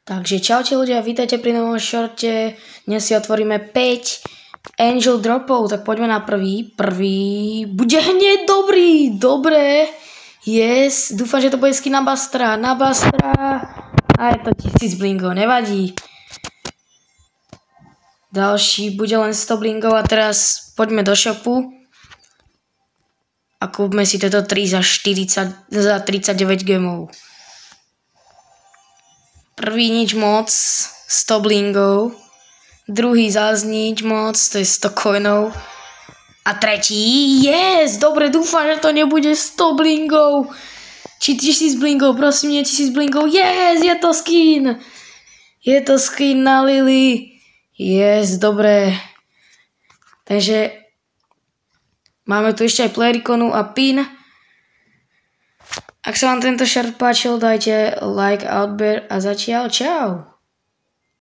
Takže čaute ľudia, vítajte pri novom shorte. Dnes si otvoríme 5 Angel Dropov, tak poďme na prvý. Prvý bude hneď dobrý, dobre. Yes, dúfam, že to bude skin na Bastra. A je to 1000 blingov, nevadí. Ďalší bude len 100 blingov a teraz poďme do shopu. A kúpme si toto 3 za 39 gemov. Prvý nič moc, 100 blingov. Druhý zás nič moc, to je 100 coinov. A tretí, yes, dobre, dúfam, že to nebude 100 blingov. Či 1000 blingov, prosím, nie 1000 blingov. Yes, je to skin. Je to skin na Lily. Yes, dobre. Takže máme tu ešte aj player ikonu a pin. Ak sa vám tento short páčil, dajte like a odber a zatiaľ čau.